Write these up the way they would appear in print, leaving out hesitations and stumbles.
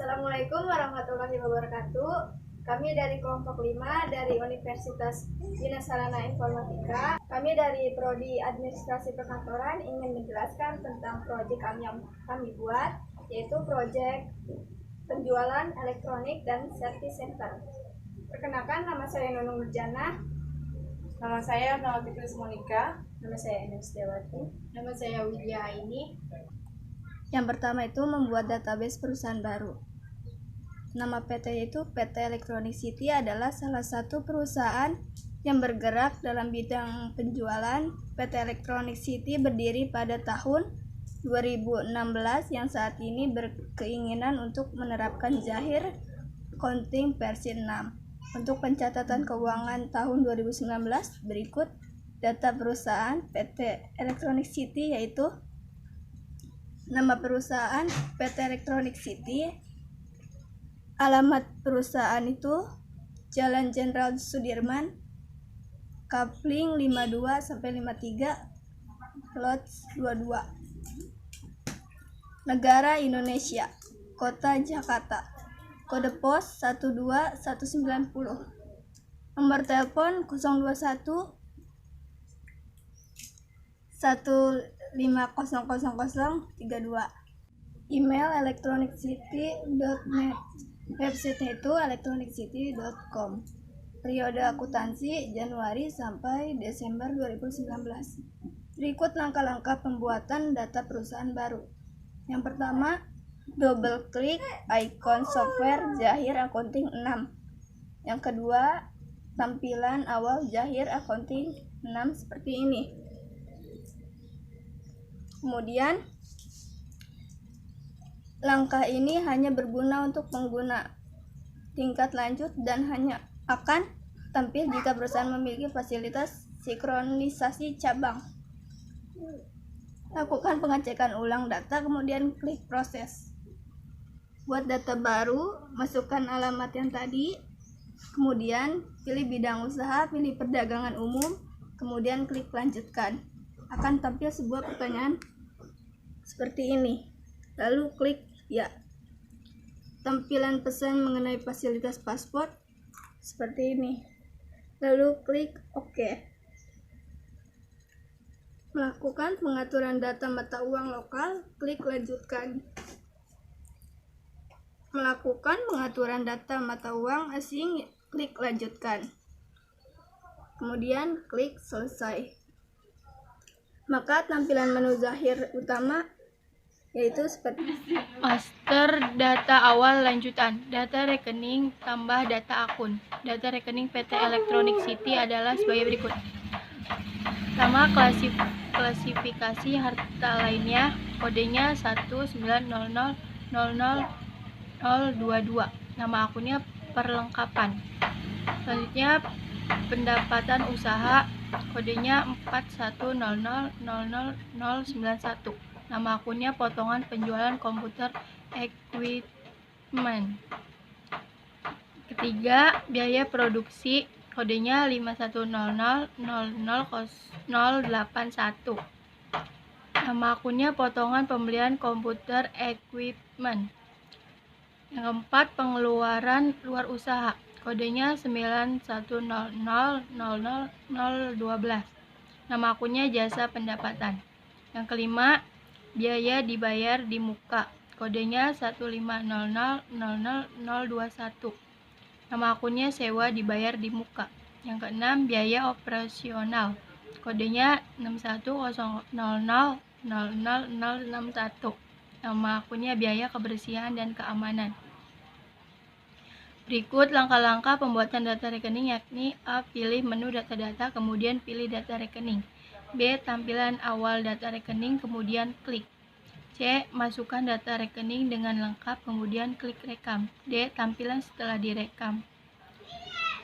Assalamualaikum warahmatullahi wabarakatuh. Kami dari kelompok 5 dari Universitas Bina Sarana Informatika. Kami dari Prodi Administrasi Perkantoran ingin menjelaskan tentang proyek yang kami buat, yaitu proyek penjualan elektronik dan service center. Perkenalkan, nama saya Nunung Nurjana. Nama saya Nawati Monika. Nama saya Enes Dewati. Nama saya Widya Aini. Yang pertama itu membuat database perusahaan baru. Nama PT yaitu PT Electronic City adalah salah satu perusahaan yang bergerak dalam bidang penjualan. PT Electronic City berdiri pada tahun 2016 yang saat ini berkeinginan untuk menerapkan Zahir Accounting versi 6. Untuk pencatatan keuangan tahun 2019 berikut data perusahaan PT Electronic City, yaitu nama perusahaan PT Electronic City, alamat perusahaan itu Jalan Jenderal Sudirman, Kapling 52-53, Lot 22. Negara Indonesia, Kota Jakarta, kode pos 12190, nomor telepon 021 1500032, email electroniccity.net, website itu electroniccity.com. Periode akuntansi Januari sampai Desember 2019. Berikut langkah-langkah pembuatan data perusahaan baru. Yang pertama, double klik icon software Zahir Accounting 6. Yang kedua, tampilan awal Zahir Accounting 6 seperti ini. Kemudian, langkah ini hanya berguna untuk pengguna tingkat lanjut dan hanya akan tampil jika perusahaan memiliki fasilitas sinkronisasi cabang. Lakukan pengecekan ulang data, kemudian klik proses. Buat data baru, masukkan alamat yang tadi, kemudian pilih bidang usaha, pilih perdagangan umum, kemudian klik lanjutkan. Akan tampil sebuah pertanyaan seperti ini. Lalu klik ya. Tampilan pesan mengenai fasilitas paspor seperti ini. Lalu klik OK. Melakukan pengaturan data mata uang lokal, klik lanjutkan. Melakukan pengaturan data mata uang asing, klik lanjutkan. Kemudian klik selesai. Maka tampilan menu Zahir utama yaitu seperti Master data awal lanjutan, data rekening tambah data akun. Data rekening PT Electronic City adalah sebagai berikut. Pertama, klasifikasi harta lainnya, kodenya 190000022. Nama akunnya perlengkapan. Selanjutnya, pendapatan usaha, kodenya 41000091. Nama akunnya potongan penjualan komputer equipment. Ketiga, biaya produksi, kodenya 51000081. Nama akunnya potongan pembelian komputer equipment. Yang keempat, pengeluaran luar usaha, kodenya 91000012. Nama akunnya jasa pendapatan. Yang kelima, biaya dibayar di muka, kodenya 150000021. Nama akunnya sewa dibayar di muka. Yang keenam, biaya operasional, kodenya 61000061. Nama akunnya biaya kebersihan dan keamanan. Berikut langkah-langkah pembuatan data rekening, yakni A. Pilih menu data-data, kemudian pilih data rekening. B. Tampilan awal data rekening, kemudian klik. C. Masukkan data rekening dengan lengkap, kemudian klik rekam. D. Tampilan setelah direkam.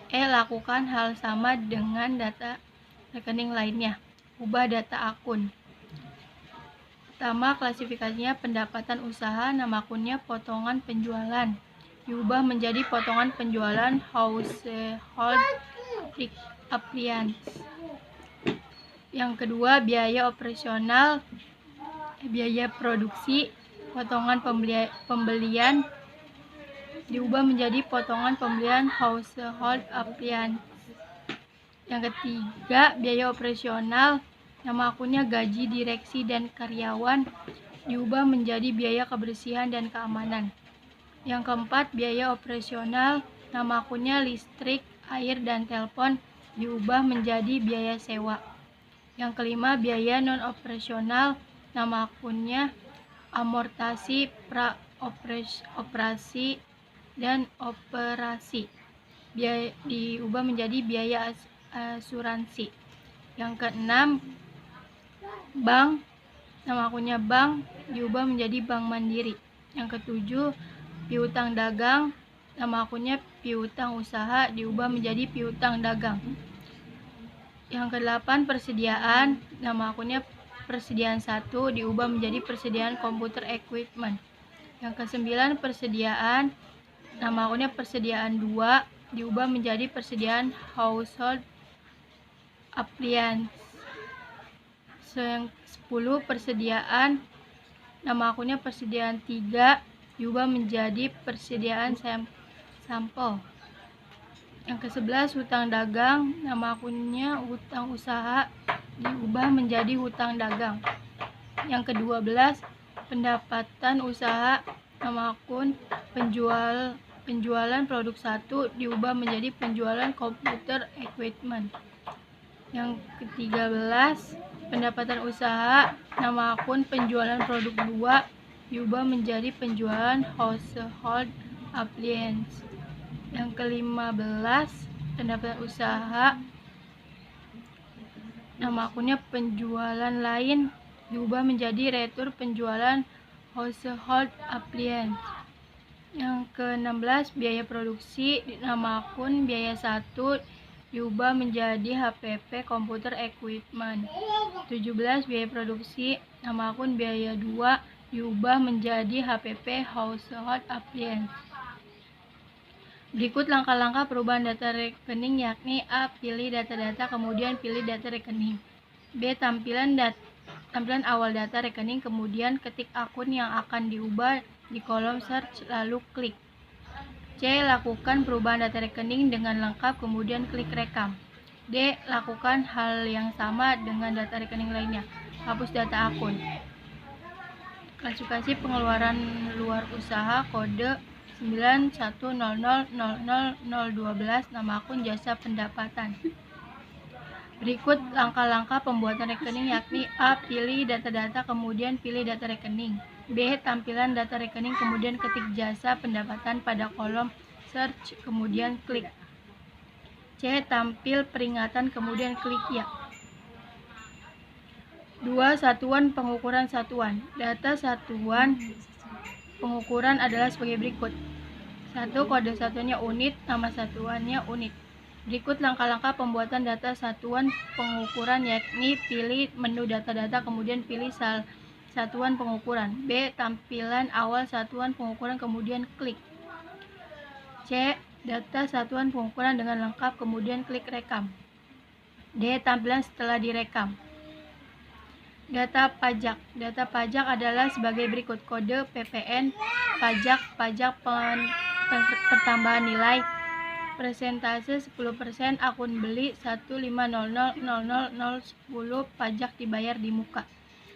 E. Lakukan hal sama dengan data rekening lainnya. Ubah data akun. Pertama, klasifikasinya pendapatan usaha, nama akunnya potongan penjualan. Diubah menjadi potongan penjualan household appliance. Yang kedua, biaya operasional, biaya produksi, potongan pembelian diubah menjadi potongan pembelian household appliance. Yang ketiga, biaya operasional, nama akunnya gaji direksi dan karyawan, diubah menjadi biaya kebersihan dan keamanan. Yang keempat, biaya operasional, nama akunnya listrik, air, dan telepon, diubah menjadi biaya sewa. Yang kelima, biaya non-operasional, nama akunnya amortasi, operasi, dan operasi, biaya diubah menjadi biaya asuransi. Yang keenam, bank, nama akunnya bank, diubah menjadi Bank Mandiri. Yang ketujuh, piutang dagang, nama akunnya piutang usaha, diubah menjadi piutang dagang. Yang kedelapan, persediaan, nama akunnya persediaan 1, diubah menjadi persediaan komputer equipment. Yang kesembilan, persediaan, nama akunnya persediaan 2, diubah menjadi persediaan household appliance. Yang 10, persediaan, nama akunnya persediaan 3, diubah menjadi persediaan sampel. Yang ke-11, hutang dagang, nama akunnya hutang usaha, diubah menjadi hutang dagang. Yang ke-12, pendapatan usaha, nama akun penjualan produk 1, diubah menjadi penjualan komputer equipment. Yang ke-13, pendapatan usaha, nama akun penjualan produk 2, diubah menjadi penjualan household appliance. Yang ke-15, pendapatan usaha, nama akunnya penjualan lain, diubah menjadi retur penjualan household appliance. Yang ke-16, biaya produksi, nama akun biaya 1, diubah menjadi HPP komputer equipment. 17, biaya produksi, nama akun biaya 2, diubah menjadi HPP household appliance. Berikut langkah-langkah perubahan data rekening, yakni A. Pilih data-data, kemudian pilih data rekening. B. Tampilan awal data rekening, kemudian ketik akun yang akan diubah di kolom search, lalu klik. C. Lakukan perubahan data rekening dengan lengkap, kemudian klik rekam. D. Lakukan hal yang sama dengan data rekening lainnya. Hapus data akun. Klasifikasi pengeluaran luar usaha, kode 91000012, nama akun jasa pendapatan. Berikut langkah-langkah pembuatan rekening, yakni A. Pilih data-data, kemudian pilih data rekening. B. Tampilan data rekening, kemudian ketik jasa pendapatan pada kolom search, kemudian klik. C. Tampil peringatan, kemudian klik ya. 2. Satuan pengukuran satuan. Data satuan pengukuran adalah sebagai berikut. 1. Kode satuannya unit, nama satuannya unit. Berikut langkah-langkah pembuatan data satuan pengukuran, yakni pilih menu data-data, kemudian pilih satuan pengukuran. B. Tampilan awal satuan pengukuran, kemudian klik. C. Data satuan pengukuran dengan lengkap, kemudian klik rekam. D. Tampilan setelah direkam. Data pajak. Data pajak adalah sebagai berikut. Kode PPN, pajak pertambahan nilai, persentase 10%, akun beli 150000010, pajak dibayar di muka.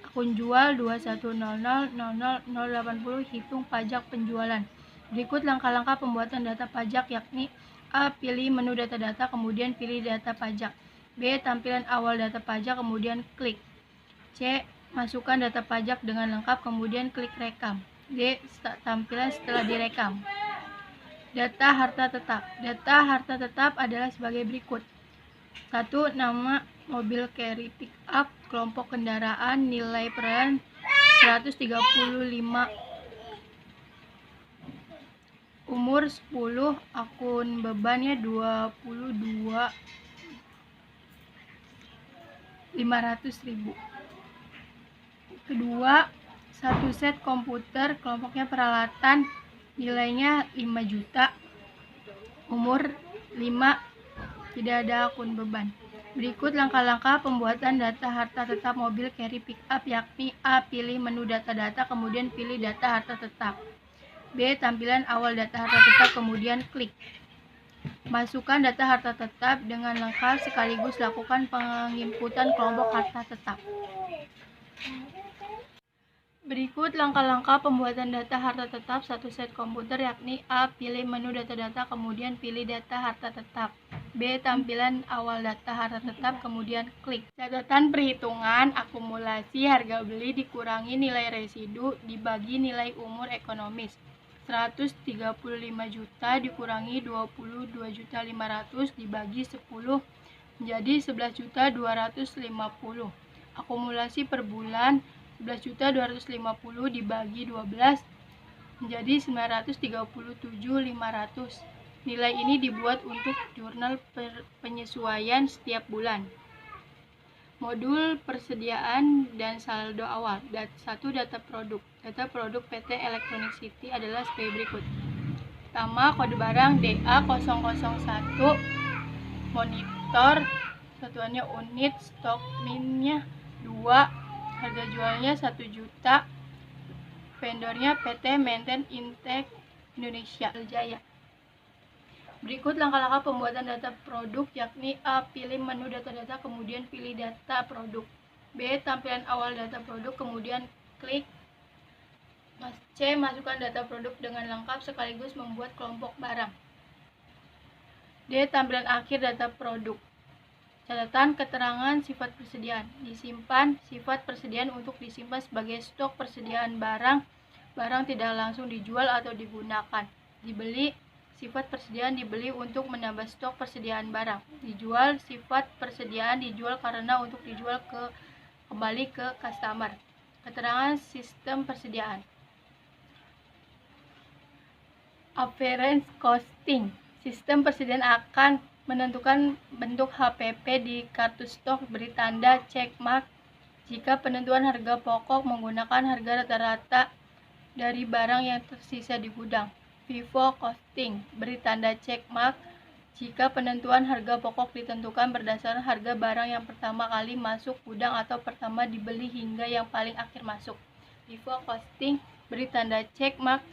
Akun jual 21000080, hitung pajak penjualan. Berikut langkah-langkah pembuatan data pajak, yakni A. Pilih menu data-data, kemudian pilih data pajak. B. Tampilan awal data pajak, kemudian klik. C. Masukkan data pajak dengan lengkap, kemudian klik rekam. D. Tampilan setelah direkam. Data harta tetap. Data harta tetap adalah sebagai berikut. 1. Nama mobil carry pick up, kelompok kendaraan, nilai peran 135, umur 10, akun bebannya 22.500.000. Kedua, 1 set komputer, kelompoknya peralatan, nilainya 5 juta, umur 5, tidak ada akun beban. Berikut langkah-langkah pembuatan data harta tetap mobil carry pick up, yakni A. Pilih menu data-data, kemudian pilih data harta tetap. B. Tampilan awal data harta tetap, kemudian klik. Masukkan data harta tetap dengan lengkap sekaligus lakukan penginputan kelompok harta tetap. Berikut langkah-langkah pembuatan data harta tetap satu set komputer, yakni A. Pilih menu data-data, kemudian pilih data harta tetap. B. Tampilan awal data harta tetap, kemudian klik. Catatan perhitungan akumulasi harga beli dikurangi nilai residu dibagi nilai umur ekonomis. 135 juta dikurangi 22.500 dibagi 10 menjadi 11.250. Akumulasi per bulan 11.250 dibagi 12 menjadi 937.500. Nilai ini dibuat untuk jurnal penyesuaian setiap bulan. Modul persediaan dan saldo awal. 1. Data produk. Data produk PT Electronic City adalah sebagai berikut. Pertama, kode barang DA001, monitor, satuannya unit, stok minnya 2, harga jualnya 1 juta, vendornya PT Mainten Intek Indonesia Jaya. Berikut langkah-langkah pembuatan data produk, yakni A. Pilih menu data-data, kemudian pilih data produk. B. Tampilan awal data produk, kemudian klik. C. Masukkan data produk dengan lengkap sekaligus membuat kelompok barang. D. Tampilan akhir data produk. Catatan keterangan sifat persediaan. Disimpan sifat persediaan untuk disimpan sebagai stok persediaan barang. Barang tidak langsung dijual atau digunakan. Dibeli, sifat persediaan dibeli untuk menambah stok persediaan barang. Dijual, sifat persediaan dijual karena untuk dijual kembali ke customer. Keterangan sistem persediaan. Average costing. Sistem persediaan akan menentukan bentuk HPP di kartu stok, beri tanda check mark jika penentuan harga pokok menggunakan harga rata-rata dari barang yang tersisa di gudang. FIFO costing, beri tanda check mark jika penentuan harga pokok ditentukan berdasarkan harga barang yang pertama kali masuk gudang atau pertama dibeli hingga yang paling akhir masuk. FIFO costing, beri tanda check mark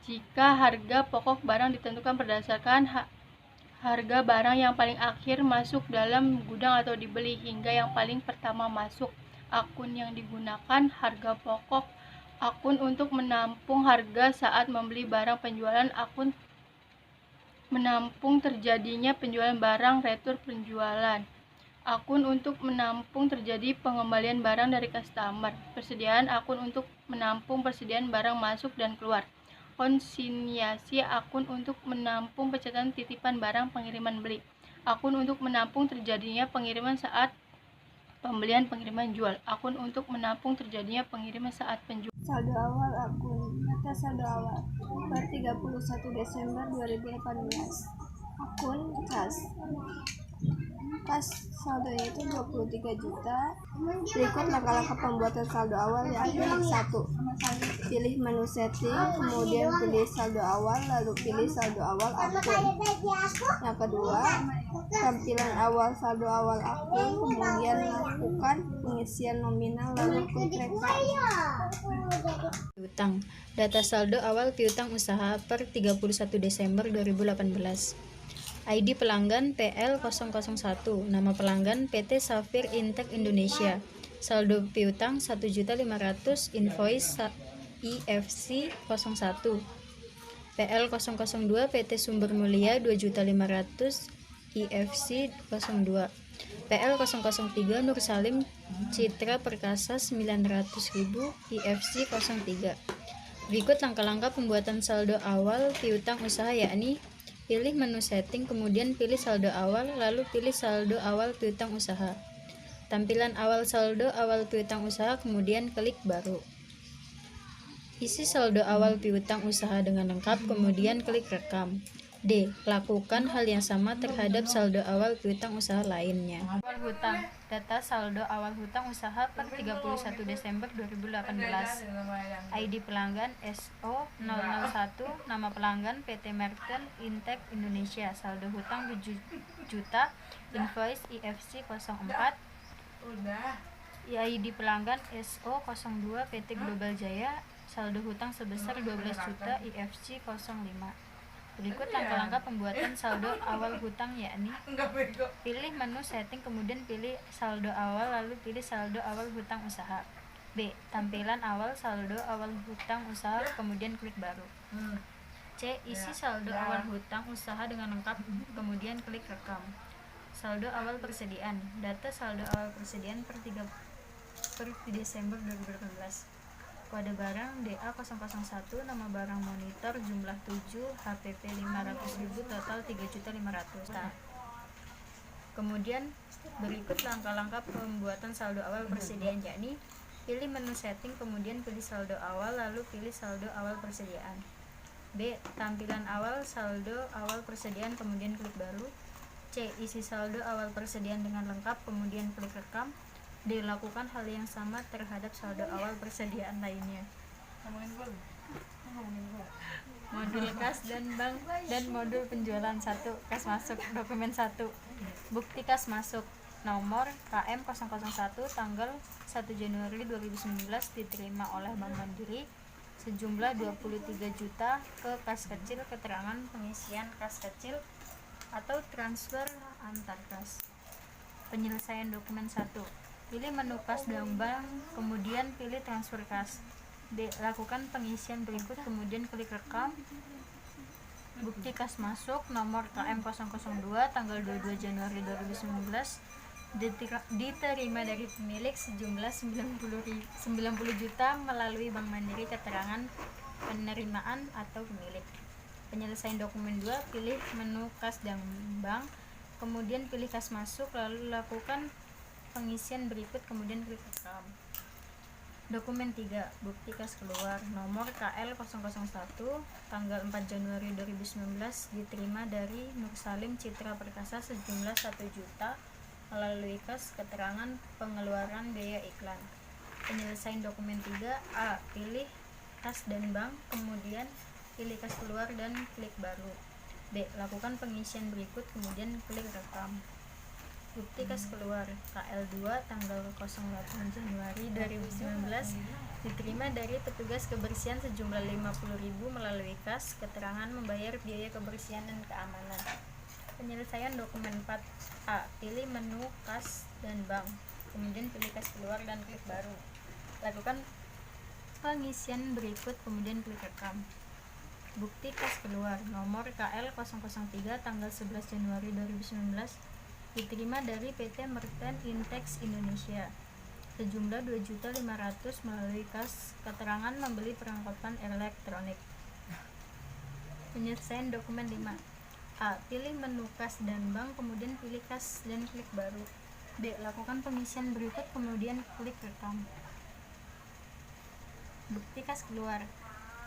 jika harga pokok barang ditentukan berdasarkan harga barang yang paling akhir masuk dalam gudang atau dibeli hingga yang paling pertama masuk. Akun yang digunakan harga pokok. Akun untuk menampung harga saat membeli barang penjualan. Akun menampung terjadinya penjualan barang retur penjualan. Akun untuk menampung terjadi pengembalian barang dari customer. Persediaan akun untuk menampung persediaan barang masuk dan keluar. Konsinyasi akun untuk menampung pencatatan titipan barang pengiriman beli. Akun untuk menampung terjadinya pengiriman saat pembelian pengiriman jual. Akun untuk menampung terjadinya pengiriman saat penjualan. Saldo awal akun. Data saldo awal per 31 Desember 2018. Akun kas. Kas saldonya itu 23 juta. Berikut langkah-langkah pembuatan saldo awal, yakni 1. Pilih menu setting, kemudian pilih saldo awal, lalu pilih saldo awal akun. Yang kedua, tampilan awal saldo awal akun, kemudian lakukan pengisian nominal, lalu klik rekam. Piutang. Data saldo awal piutang usaha per 31 Desember 2018. ID pelanggan PL001, nama pelanggan PT Safir Intek Indonesia. Saldo piutang 1.500, invoice IFC 01. PL002 PT Sumber Mulia 2.500, IFC 02. PL003 Nur Salim Citra Perkasa 900.000, IFC 03. Berikut langkah-langkah pembuatan saldo awal piutang usaha, yakni pilih menu setting, kemudian pilih saldo awal, lalu pilih saldo awal piutang usaha. Tampilan awal saldo awal piutang usaha, kemudian klik baru. Isi saldo awal piutang usaha dengan lengkap, kemudian klik rekam. D. Lakukan hal yang sama terhadap saldo awal piutang usaha lainnya. Awal hutang. Data saldo awal hutang usaha per 31 Desember 2018. ID pelanggan SO001, nama pelanggan PT Merten Intek Indonesia. Saldo hutang 7 juta, invoice IFC 04. ID pelanggan SO02 PT Global Jaya, saldo hutang sebesar 12 juta IFC 05. Berikut langkah-langkah pembuatan saldo awal hutang, yakni pilih menu setting, kemudian pilih saldo awal, lalu pilih saldo awal hutang usaha. B. Tampilan awal saldo awal hutang usaha, kemudian klik baru. C. Isi saldo awal hutang usaha dengan lengkap, kemudian klik rekam. Saldo awal persediaan. Data saldo awal persediaan per Desember 2018. Kode barang DA001, nama barang monitor, jumlah 7, HPP 500.000, total 3.500.000. Kemudian berikut langkah-langkah pembuatan saldo awal persediaan, yakni pilih menu setting, kemudian pilih saldo awal, lalu pilih saldo awal persediaan. B. Tampilan awal saldo awal persediaan, kemudian klik baru. C. Isi saldo awal persediaan dengan lengkap, kemudian klik rekam. D. Lakukan hal yang sama terhadap saldo awal persediaan lainnya. Modul kas dan bank dan modul penjualan. 1. Kas masuk. Dokumen 1. Bukti kas masuk. Nomor KM001 tanggal 1 Januari 2019 diterima oleh Bank Mandiri sejumlah 23 juta ke kas kecil, keterangan pengisian kas kecil atau transfer antar kas. Penyelesaian dokumen 1. Pilih menu kas dan bank, kemudian pilih transfer kas. D. Lakukan pengisian berikut, kemudian klik rekam. Bukti kas masuk nomor KM002 tanggal 22 Januari 2019 diterima dari pemilik sejumlah 90 juta melalui Bank Mandiri, keterangan penerimaan atau pemilik. Penyelesaian dokumen 2. Pilih menu kas dan bank, kemudian pilih kas masuk, lalu lakukan pengisian berikut, kemudian klik rekam. Dokumen 3. Bukti kas keluar nomor KL001 tanggal 4 Januari 2019 diterima dari Nur Salim Citra Perkasa sejumlah 1 juta melalui kas, keterangan pengeluaran biaya iklan. Penyelesaian dokumen 3. A. Pilih kas dan bank, kemudian pilih kas keluar dan klik baru. B. Lakukan pengisian berikut, kemudian klik rekam. Bukti kas keluar KL2 tanggal 08 Januari 2019 diterima dari petugas kebersihan sejumlah 50.000 melalui kas, keterangan membayar biaya kebersihan dan keamanan. Penyelesaian dokumen 4. A. Pilih menu kas dan bank, kemudian pilih kas keluar dan klik baru. Lakukan pengisian berikut, kemudian klik rekam. Bukti kas keluar nomor KL003 tanggal 11 Januari 2019 diterima dari PT Merten Intex Indonesia sejumlah 2.500.000 melalui kas, keterangan membeli perlengkapan elektronik. Penyelesaian dokumen 5. A. Pilih menu kas dan bank, kemudian pilih kas dan klik baru. B. Lakukan pengisian berikut, kemudian klik rekam. Bukti kas keluar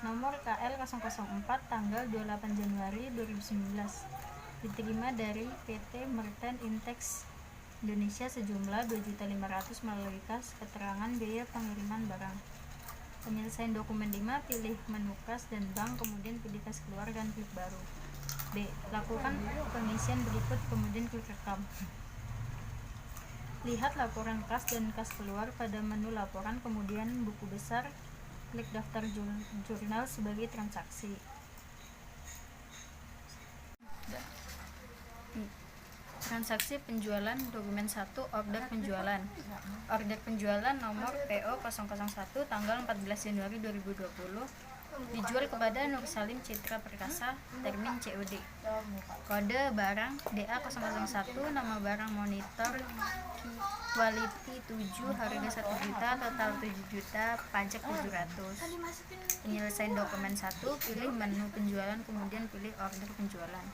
nomor KL004 tanggal 28 Januari 2019 diterima dari PT Merten Intex Indonesia sejumlah 2.500.000 melalui kas, keterangan biaya pengiriman barang. Penyelesaian dokumen 5. Pilih menu kas dan bank, kemudian pilih kas keluar dan klik baru. B. Lakukan pengisian berikut, kemudian klik rekam. Lihat laporan kas dan kas keluar pada menu laporan, kemudian buku besar, klik daftar jurnal sebagai transaksi. Transaksi penjualan dokumen 1. Order penjualan. Order penjualan nomor PO 001 tanggal 14 Januari 2020 dijual kepada Nur Salim Citra Perkasa, termin COD. Kode barang DA001, nama barang monitor quality 7, harga 1 juta, total 7 juta, pajak 700. Penyelesaian dokumen 1. Pilih menu penjualan, kemudian pilih order penjualan.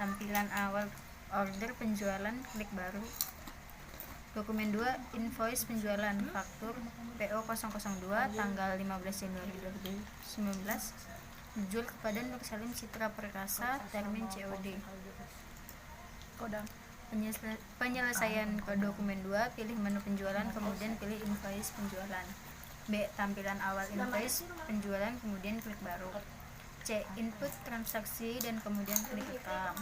Tampilan awal order penjualan, klik baru. Dokumen 2. Invoice penjualan faktur PO 002 tanggal 15 Januari 2019 dijual kepada Nur Salim Citra Perkasa, termin COD. Penyelesaian ke dokumen 2. Pilih menu penjualan, kemudian pilih invoice penjualan. B. Tampilan awal invoice penjualan, kemudian klik baru. C. Input transaksi dan kemudian klik rekam.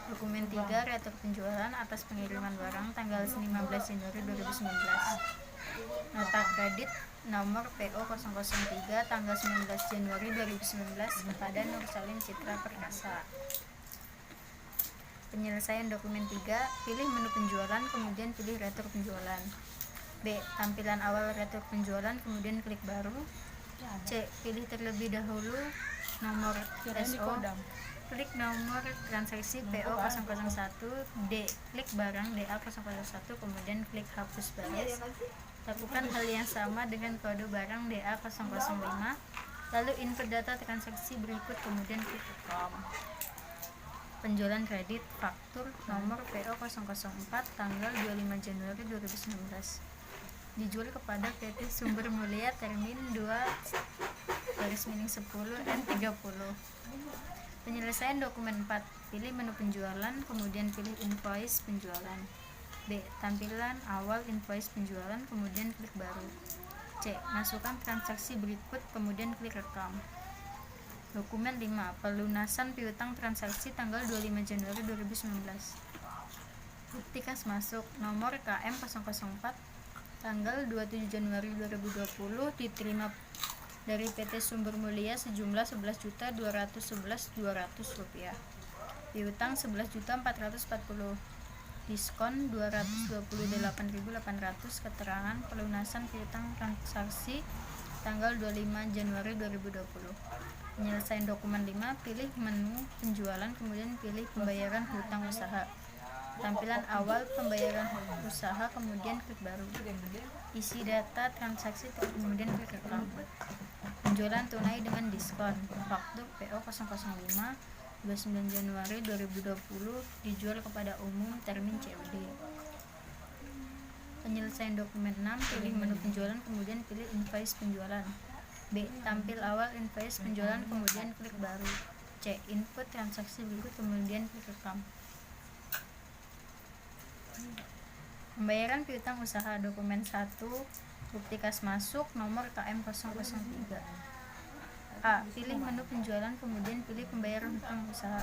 Dokumen 3. Retur penjualan atas pengiriman barang tanggal 15 Januari 2019. Nota kredit nomor PO 003 tanggal 19 Januari 2019 kepada Nur Salim Citra Perkasa. Penyelesaian dokumen 3, pilih menu penjualan, kemudian pilih retur penjualan. B. Tampilan awal retur penjualan, kemudian klik baru. C. Pilih terlebih dahulu nomor SO, klik nomor transaksi PO 001. D. Klik barang DA 001, kemudian klik hapus baris. Lakukan hal yang sama dengan kode barang DA 005, lalu input data transaksi berikut, kemudian klik return. Penjualan kredit faktur nomor PO 004 tanggal 25 Januari 2019 dijual kepada PT Sumber Mulia Termin 2-10N30. Penyelesaian dokumen 4, pilih menu penjualan, kemudian pilih invoice penjualan. B. Tampilan awal invoice penjualan, kemudian klik baru. C. Masukkan transaksi berikut, kemudian klik rekam. Dokumen 5, pelunasan piutang transaksi tanggal 25 Januari 2019. Bukti kas masuk nomor KM 004 tanggal 27 Januari 2020 diterima dari PT Sumber Mulia sejumlah Rp11.211.200. Piutang Rp11.440. Diskon Rp228.800. Keterangan pelunasan piutang transaksi tanggal 25 Januari 2020. Penyelesaian dokumen 5, pilih menu penjualan, kemudian pilih pembayaran hutang usaha. Tampilan awal pembayaran usaha, kemudian klik baru. Isi data transaksi, kemudian klik rekam. Penjualan tunai dengan diskon. Faktur PO 005 29 Januari 2020 dijual kepada umum termin COD. Penyelesaian dokumen 6, pilih menu penjualan, kemudian pilih invoice penjualan. B. Tampil awal invoice penjualan, kemudian klik baru. C. Input transaksi berikut, kemudian klik rekam. Pembayaran piutang usaha dokumen 1, bukti kas masuk nomor KM 003. A. Pilih menu penjualan, kemudian pilih pembayaran hutang usaha.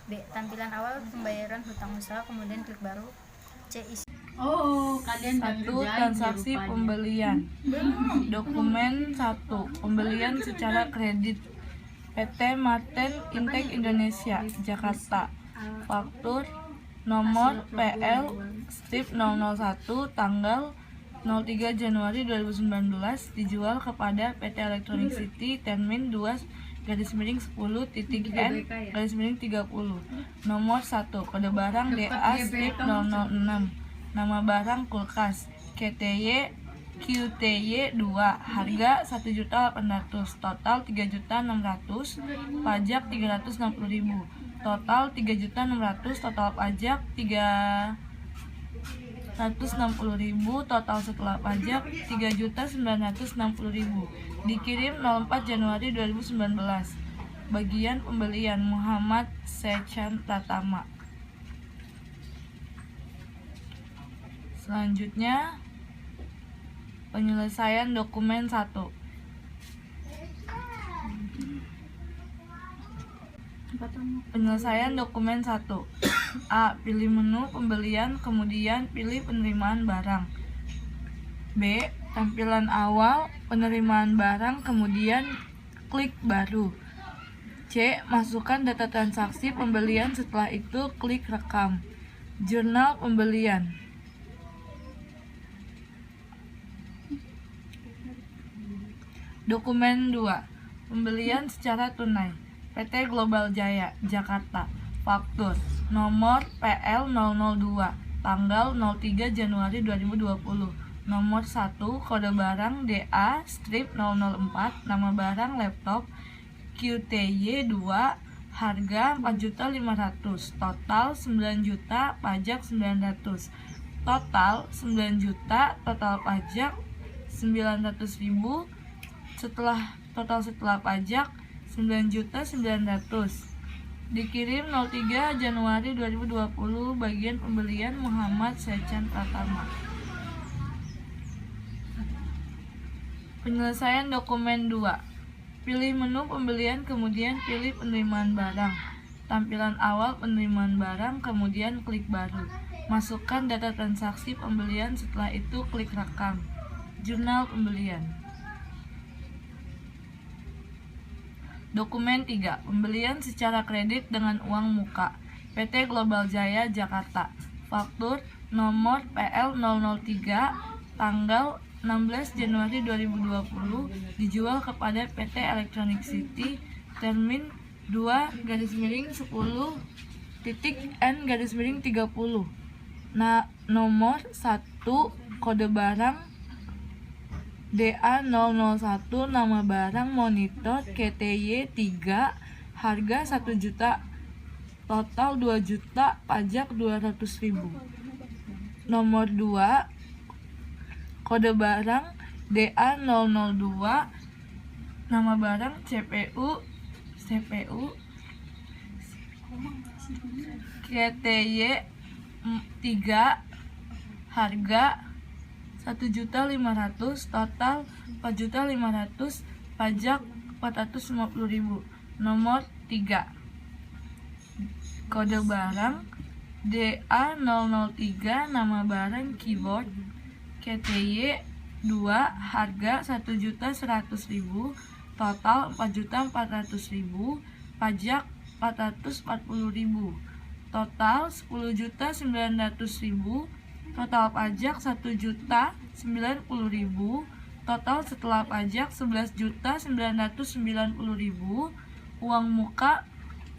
B. Tampilan awal pembayaran hutang usaha, kemudian klik baru. C. Isi 1. Transaksi pembelian. Dokumen 1, pembelian secara kredit PT Martin Intech Indonesia Jakarta. Faktur nomor PL strip 001 tanggal 03 Januari 2019 dijual kepada PT Electronic City Termin 2-10.10.N-30. Nomor 1, kode barang DA strip 006. Nama barang kulkas QTY 2, harga 1.800.000, total 3.600.000, pajak 360.000, total 3.600.000, total pajak 360.000, total setelah pajak 3.960.000. Dikirim 04 Januari 2019. Bagian pembelian Muhammad Sechan Pratama. Selanjutnya, penyelesaian dokumen 1. Penyelesaian dokumen 1. A. Pilih menu pembelian, kemudian pilih penerimaan barang. B. Tampilan awal penerimaan barang, kemudian klik baru. C. Masukkan data transaksi pembelian, setelah itu klik rekam. Jurnal pembelian. Dokumen 2, pembelian secara tunai PT Global Jaya Jakarta. Faktur nomor PL 002 tanggal 03 Januari 2020. Nomor 1, kode barang DA strip 004, nama barang laptop QTY 2, harga 4.500.000, total 9 juta, pajak 900. Total 9 juta, total pajak 900.000. Setelah pajak 9.900.000. Dikirim 03 Januari 2020. Bagian pembelian Muhammad Sechan Pratama. Penyelesaian dokumen 2. Pilih menu pembelian, kemudian pilih penerimaan barang. Tampilan awal penerimaan barang, kemudian klik baru. Masukkan data transaksi pembelian, setelah itu klik rekam. Jurnal pembelian. Dokumen 3. Pembelian secara kredit dengan uang muka. PT Global Jaya Jakarta. Faktur nomor PL 003 tanggal 16 Januari 2020 dijual kepada PT Electronic City termin 2-10.N-30. Nomor 1 kode barang DA001, nama barang monitor KTY 3, harga 1 juta, total 2 juta, pajak 200.000. Nomor 2 kode barang DA002, nama barang CPU KTY 3, harga 1.500.000, total 4.500.000, pajak 450.000. Nomor 3 kode barang DA003, nama barang keyboard KTY 2, harga 1.100.000, total 4.400.000, pajak 440.000, total 10.900.000, total pajak 1.090.000, total setelah pajak 11.990.000, uang muka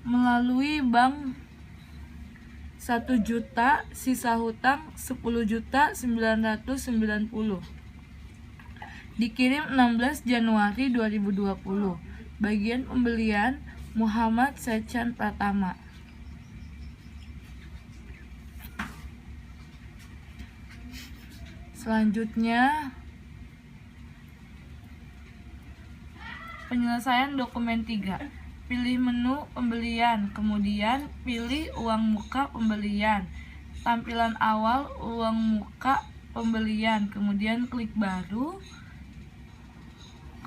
melalui bank 1 juta, sisa hutang 10.990.000. Dikirim 16 Januari 2020. Bagian pembelian Muhammad Sechan Pratama. Selanjutnya penyelesaian dokumen 3. Pilih menu pembelian, kemudian pilih uang muka pembelian. Tampilan awal uang muka pembelian, kemudian klik baru.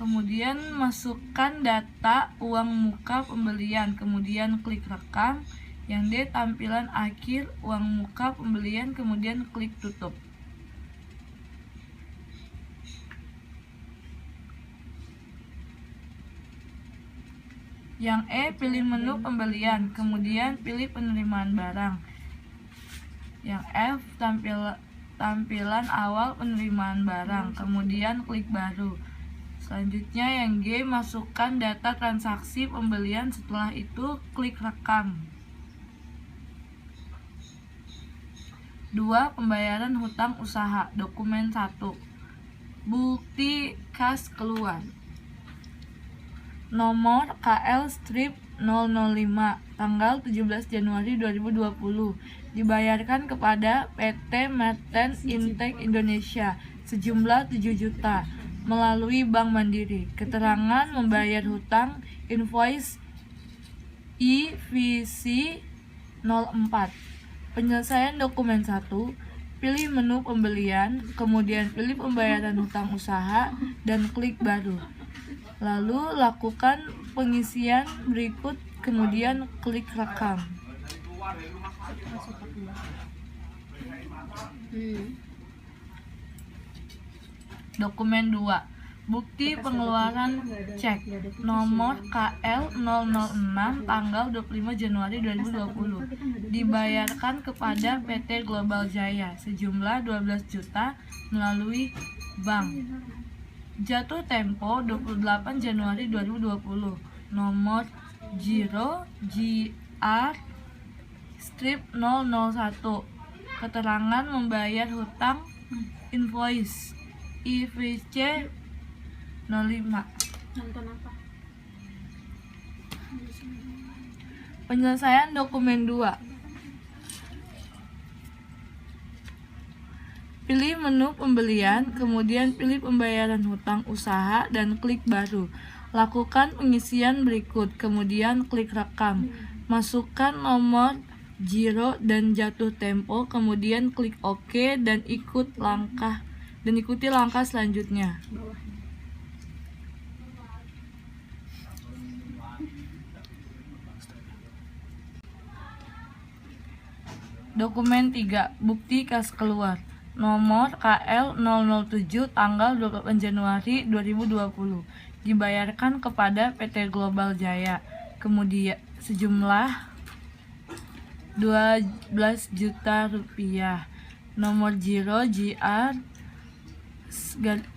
Kemudian masukkan data uang muka pembelian, kemudian klik rekam. Yang D tampilan akhir uang muka pembelian, kemudian klik tutup. Yang E pilih menu pembelian, kemudian pilih penerimaan barang. Yang F tampilan awal penerimaan barang, kemudian klik baru. Selanjutnya yang G masukkan data transaksi pembelian, setelah itu klik rekam. 2. Pembayaran hutang usaha. Dokumen 1. Bukti kas keluar. Nomor KL strip 005 tanggal 17 Januari 2020 dibayarkan kepada PT Merten Intech Indonesia sejumlah 7 juta melalui Bank Mandiri. Keterangan membayar hutang invoice IVC 04. Penyelesaian dokumen 1. Pilih menu pembelian, kemudian pilih pembayaran hutang usaha dan klik baru. Lalu lakukan pengisian berikut, kemudian klik rekam. Dokumen 2. Bukti pengeluaran cek nomor KL 006 tanggal 25 Januari 2020 dibayarkan kepada PT Global Jaya sejumlah 12 juta melalui bank. Jatuh tempo 28 Januari 2020. Nomor Giro GR strip 001. Keterangan membayar hutang invoice IVC 05. Penyelesaian dokumen 2. Pilih menu pembelian, kemudian pilih pembayaran hutang usaha dan klik baru. Lakukan pengisian berikut, kemudian klik rekam. Masukkan nomor giro dan jatuh tempo, kemudian klik OK dan ikuti langkah selanjutnya. Dokumen 3. Bukti kas keluar. Nomor KL 007 tanggal 28 Januari 2020 dibayarkan kepada PT Global Jaya, kemudian sejumlah 12 juta rupiah. Nomor giro GR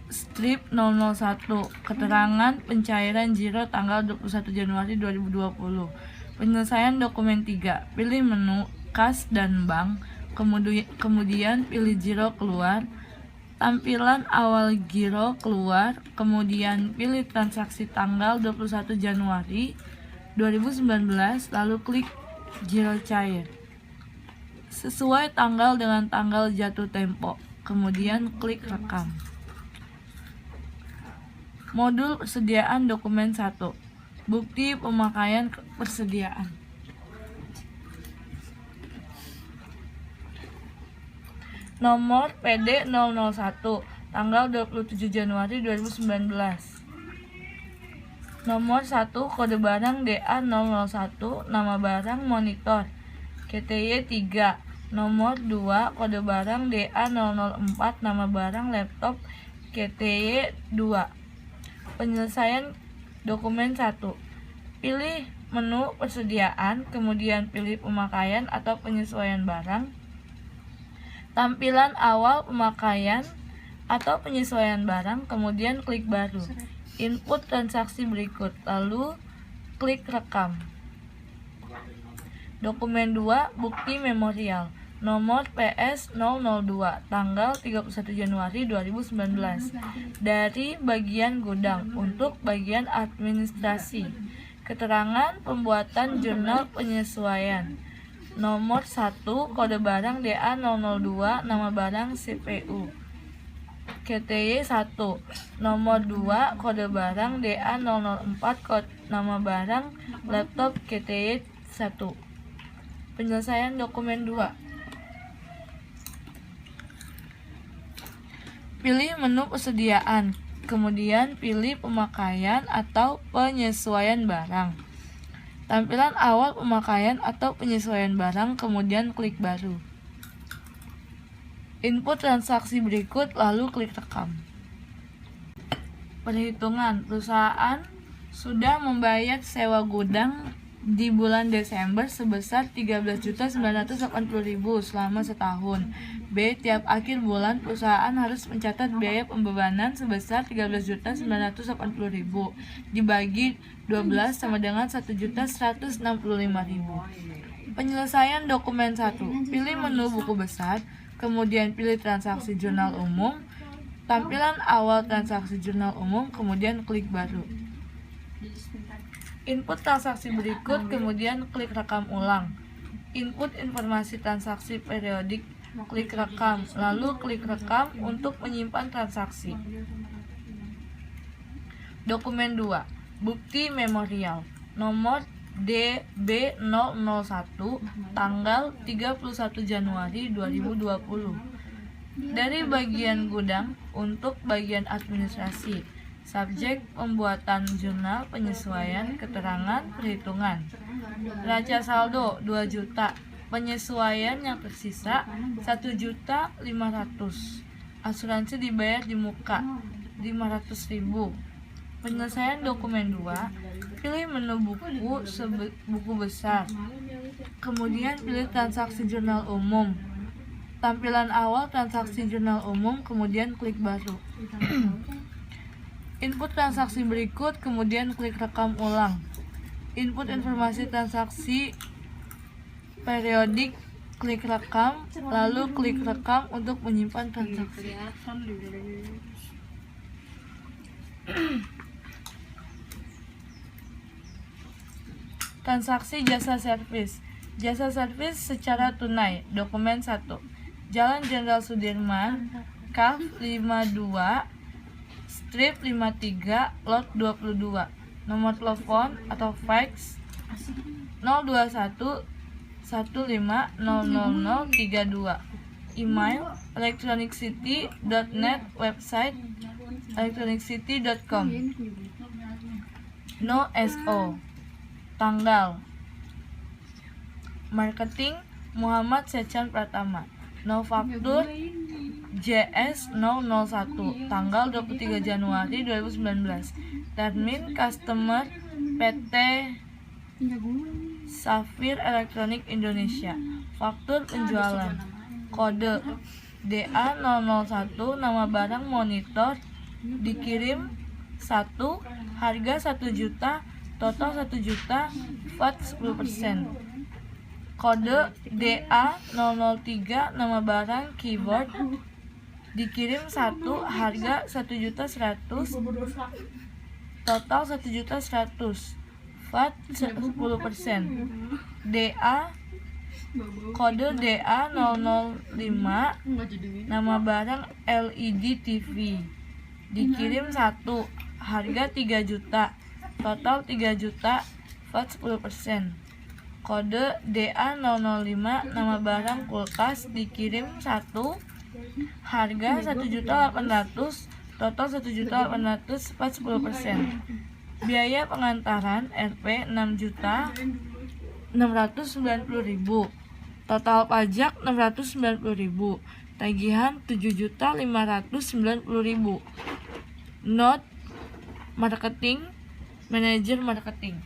strip 001, keterangan pencairan giro tanggal 21 Januari 2020. Penyelesaian dokumen 3, pilih menu kas dan bank, kemudian pilih giro keluar, tampilan awal giro keluar, kemudian pilih transaksi tanggal 21 Januari 2019, lalu klik giro cair sesuai tanggal dengan tanggal jatuh tempo, kemudian klik rekam. Modul persediaan dokumen 1, bukti pemakaian persediaan. Nomor PD 001 tanggal 27 Januari 2019. Nomor 1 kode barang DA 001, nama barang monitor KTY 3. Nomor 2 kode barang DA 004, nama barang laptop KTY 2. Penyelesaian dokumen 1, pilih menu persediaan, kemudian pilih pemakaian atau penyesuaian barang, tampilan awal pemakaian atau penyesuaian barang, kemudian klik baru, input transaksi berikut, lalu klik rekam. Dokumen 2, bukti memorial, nomor PS 002 tanggal 31 Januari 2019 dari bagian gudang untuk bagian administrasi. Keterangan pembuatan jurnal penyesuaian. Nomor 1 kode barang DA 002, nama barang CPU KTY 1. Nomor 2 kode barang DA 004, nama barang laptop KTY 1. Penyelesaian dokumen 2. Pilih menu persediaan, kemudian pilih pemakaian atau penyesuaian barang. Tampilan awal pemakaian atau penyesuaian barang, kemudian klik baru. Input transaksi berikut, lalu klik rekam. Perhitungan, perusahaan sudah membayar sewa gudang di bulan Desember sebesar 13.980.000 selama setahun. B. Tiap akhir bulan perusahaan harus mencatat biaya pembebanan sebesar 13.980.000 dibagi 12 sama dengan 1.165.000. Penyelesaian dokumen 1, pilih menu buku besar, kemudian pilih transaksi jurnal umum, tampilan awal transaksi jurnal umum, kemudian klik baru. Input transaksi berikut, kemudian klik rekam ulang. Input informasi transaksi periodik, klik rekam, lalu klik rekam untuk menyimpan transaksi. Dokumen 2, bukti memorial, nomor DB001 tanggal 31 Januari 2020 dari bagian gudang untuk bagian administrasi. Subjek pembuatan jurnal penyesuaian keterangan perhitungan. Neraca saldo 2 juta. Penyesuaian yang tersisa 1.500.000. Asuransi dibayar di muka 500.000. Penyelesaian dokumen 2, pilih menu buku besar, kemudian pilih transaksi jurnal umum, tampilan awal transaksi jurnal umum, kemudian klik baru. Input transaksi berikut, kemudian klik rekam ulang. Input informasi transaksi periodik, klik rekam, lalu klik rekam untuk menyimpan transaksi. Transaksi jasa servis. Jasa servis secara tunai. Dokumen 1, Jalan Jenderal Sudirman, KAF 52, strip 53, lot 22. Nomor telepon atau fax 021 15000032. Email electroniccity.net, website electroniccity.com. No SO. Tanggal. Marketing Muhammad Sechan Pratama. No faktur JS001 tanggal 23 Januari 2019. Termin customer PT Safir Electronic Indonesia. Faktur penjualan. Kode DA001 nama barang monitor dikirim 1, harga 1 juta, total 1 juta, VAT 10%. Kode DA003 nama barang keyboard dikirim 1, harga 1.100.000, total 1.100.000, VAT 10%. Kode DA005 nama barang LED TV dikirim 1, harga 3 juta, total 3 juta, VAT 10%. Kode DA005 nama barang kulkas dikirim 1, harga 1.800.000, total 1.800.000, VAT 10%. Biaya pengantaran Rp 6.690.000, total pajak 690.000, tagihan 7.590.000. Note marketing, manajer marketing.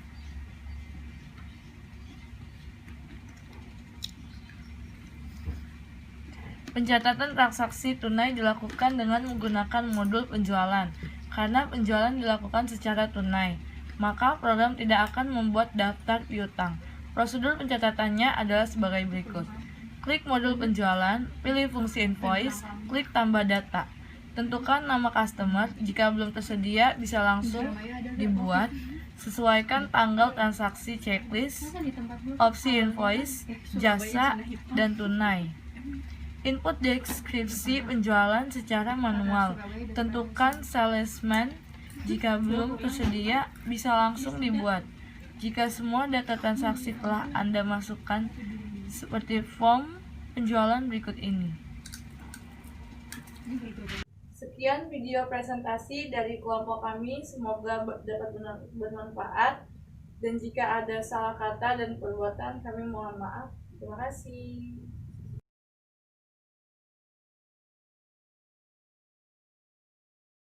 Pencatatan transaksi tunai dilakukan dengan menggunakan modul penjualan. Karena penjualan dilakukan secara tunai, maka program tidak akan membuat daftar piutang. Prosedur pencatatannya adalah sebagai berikut. Klik modul penjualan, pilih fungsi invoice, klik tambah data. Tentukan nama customer, jika belum tersedia bisa langsung dibuat. Sesuaikan tanggal transaksi checklist, opsi invoice, jasa, dan tunai. Input deskripsi penjualan secara manual. Tentukan salesman. Jika belum tersedia, bisa langsung dibuat. Jika semua data transaksi telah Anda masukkan seperti form penjualan berikut ini. Sekian video presentasi dari kelompok kami. Semoga dapat bermanfaat. Dan jika ada salah kata dan perbuatan, kami mohon maaf. Terima kasih.